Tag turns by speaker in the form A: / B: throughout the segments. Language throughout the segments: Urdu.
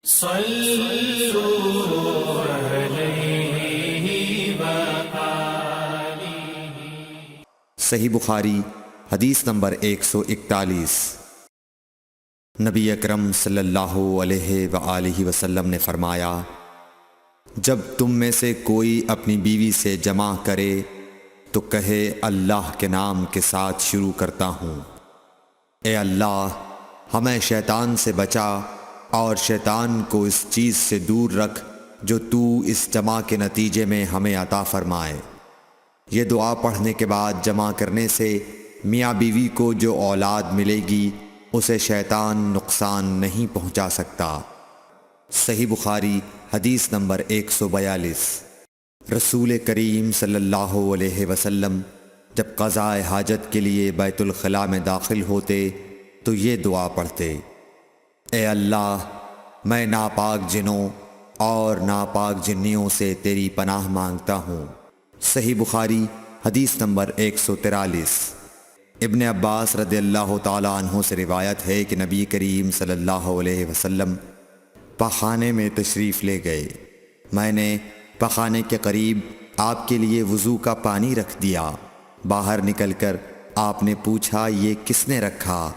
A: صلوا علیہ وآلہ۔
B: صحیح بخاری حدیث نمبر 141۔ نبی اکرم صلی اللہ علیہ وآلہ وسلم نے فرمایا، جب تم میں سے کوئی اپنی بیوی سے جمع کرے تو کہے اللہ کے نام کے ساتھ شروع کرتا ہوں، اے اللہ ہمیں شیطان سے بچا اور شیطان کو اس چیز سے دور رکھ جو تو اس جمع کے نتیجے میں ہمیں عطا فرمائے۔ یہ دعا پڑھنے کے بعد جمع کرنے سے میاں بیوی کو جو اولاد ملے گی اسے شیطان نقصان نہیں پہنچا سکتا۔ صحیح بخاری حدیث نمبر 142۔ رسول کریم صلی اللہ علیہ وسلم جب قضاء حاجت کے لیے بیت الخلاء میں داخل ہوتے تو یہ دعا پڑھتے، اے اللہ میں ناپاک جنوں اور ناپاک جنیوں سے تیری پناہ مانگتا ہوں۔ صحیح بخاری حدیث نمبر 143۔ ابن عباس رضی اللہ تعالیٰ عنہ سے روایت ہے کہ نبی کریم صلی اللہ علیہ وسلم پاخانے میں تشریف لے گئے۔ میں نے پاخانے کے قریب آپ کے لیے وضو کا پانی رکھ دیا۔ باہر نکل کر آپ نے پوچھا یہ کس نے رکھا؟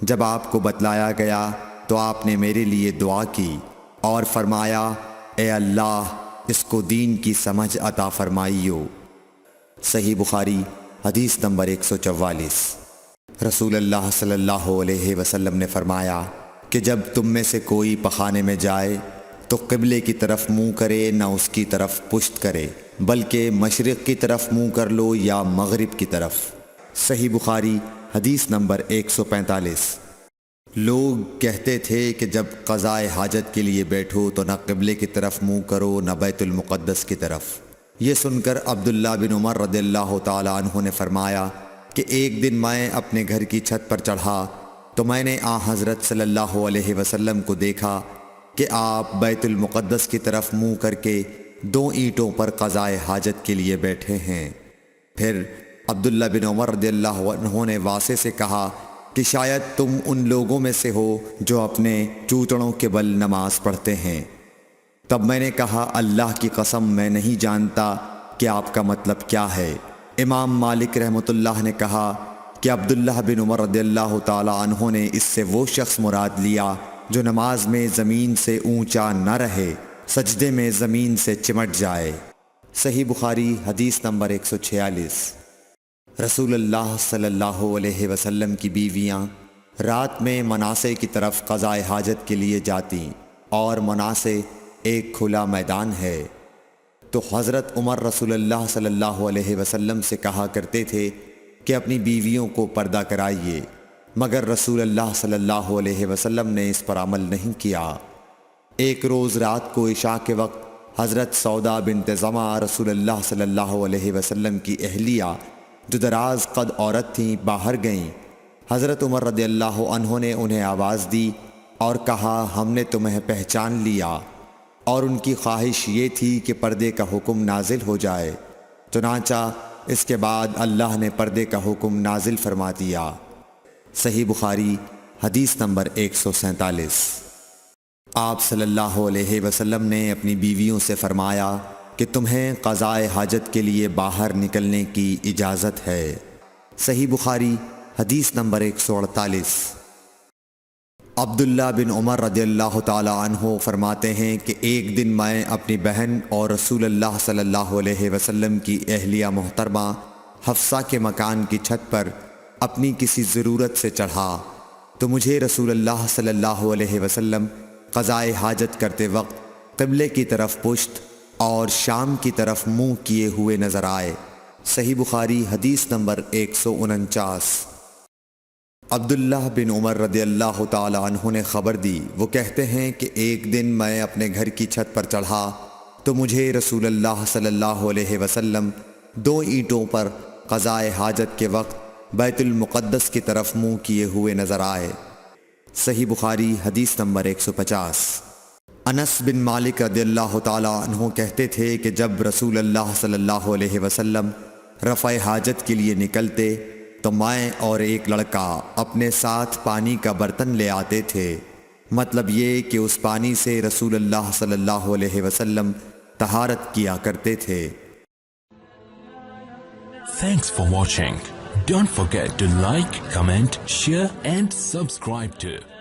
B: جب آپ کو بتلایا گیا تو آپ نے میرے لیے دعا کی اور فرمایا، اے اللہ اس کو دین کی سمجھ عطا فرمائیو۔ صحیح بخاری حدیث نمبر 144۔ رسول اللہ صلی اللہ علیہ وسلم نے فرمایا کہ جب تم میں سے کوئی پخانے میں جائے تو قبلے کی طرف منہ کرے نہ اس کی طرف پشت کرے، بلکہ مشرق کی طرف منہ کر لو یا مغرب کی طرف۔ صحیح بخاری حدیث نمبر 145۔ لوگ کہتے تھے کہ جب قضاء حاجت کے لیے بیٹھو تو نہ قبلے کی طرف منہ کرو نہ بیت المقدس کی طرف۔ یہ سن کر عبداللہ بن عمر رضی اللہ تعالیٰ عنہ نے فرمایا کہ ایک دن میں اپنے گھر کی چھت پر چڑھا تو میں نے حضرت صلی اللہ علیہ وسلم کو دیکھا کہ آپ بیت المقدس کی طرف منہ کر کے 2 اینٹوں پر قضاء حاجت کے لیے بیٹھے ہیں۔ پھر عبداللہ بن عمر رضی اللہ عنہ نے واسع سے کہا کہ شاید تم ان لوگوں میں سے ہو جو اپنے چوتڑوں کے بل نماز پڑھتے ہیں۔ تب میں نے کہا اللہ کی قسم میں نہیں جانتا کہ آپ کا مطلب کیا ہے۔ امام مالک رحمۃ اللہ نے کہا کہ عبداللہ بن عمر رضی اللہ تعالی عنہ نے اس سے وہ شخص مراد لیا جو نماز میں زمین سے اونچا نہ رہے، سجدے میں زمین سے چمٹ جائے۔ صحیح بخاری حدیث نمبر 146۔ رسول اللہ صلی اللہ علیہ وسلم کی بیویاں رات میں مناصے کی طرف قضاء حاجت کے لیے جاتیں اور مناصے ایک کھلا میدان ہے، تو حضرت عمر رسول اللہ صلی اللہ علیہ وسلم سے کہا کرتے تھے کہ اپنی بیویوں کو پردہ کرائیے، مگر رسول اللہ صلی اللہ علیہ وسلم نے اس پر عمل نہیں کیا۔ ایک روز رات کو عشاء کے وقت حضرت سودا بنت زمعہ رسول اللہ صلی اللہ علیہ وسلم کی اہلیہ جو دراز قد عورت تھیں باہر گئیں۔ حضرت عمر رضی اللہ عنہ نے انہیں آواز دی اور کہا ہم نے تمہیں پہچان لیا، اور ان کی خواہش یہ تھی کہ پردے کا حکم نازل ہو جائے، چنانچہ اس کے بعد اللہ نے پردے کا حکم نازل فرما دیا۔ صحیح بخاری حدیث نمبر 147۔ آپ صلی اللہ علیہ وسلم نے اپنی بیویوں سے فرمایا کہ تمہیں قضاء حاجت کے لیے باہر نکلنے کی اجازت ہے۔ صحیح بخاری حدیث نمبر 148۔ عبداللہ بن عمر رضی اللہ تعالی عنہ فرماتے ہیں کہ ایک دن میں اپنی بہن اور رسول اللہ صلی اللہ علیہ وسلم کی اہلیہ محترمہ حفصہ کے مکان کی چھت پر اپنی کسی ضرورت سے چڑھا تو مجھے رسول اللہ صلی اللہ علیہ وسلم قضاء حاجت کرتے وقت قبلے کی طرف پشت اور شام کی طرف منہ کیے ہوئے نظر آئے۔ صحیح بخاری حدیث نمبر 149۔ عبداللہ بن عمر رضی اللہ تعالی عنہ نے خبر دی، وہ کہتے ہیں کہ ایک دن میں اپنے گھر کی چھت پر چڑھا تو مجھے رسول اللہ صلی اللہ علیہ وسلم 2 اینٹوں پر قضاء حاجت کے وقت بیت المقدس کی طرف منہ کیے ہوئے نظر آئے۔ صحیح بخاری حدیث نمبر 150۔ انس بن مالک رضی اللہ تعالی عنہ کہتے تھے کہ جب رسول اللہ صلی اللہ علیہ وسلم رفع حاجت کے لیے نکلتے تو میں اور ایک لڑکا اپنے ساتھ پانی کا برتن لے آتے تھے۔ مطلب یہ کہ اس پانی سے رسول اللہ صلی اللہ علیہ وسلم طہارت کیا کرتے تھے۔
C: Thanks for watching. Don't forget to like, comment, share and subscribe to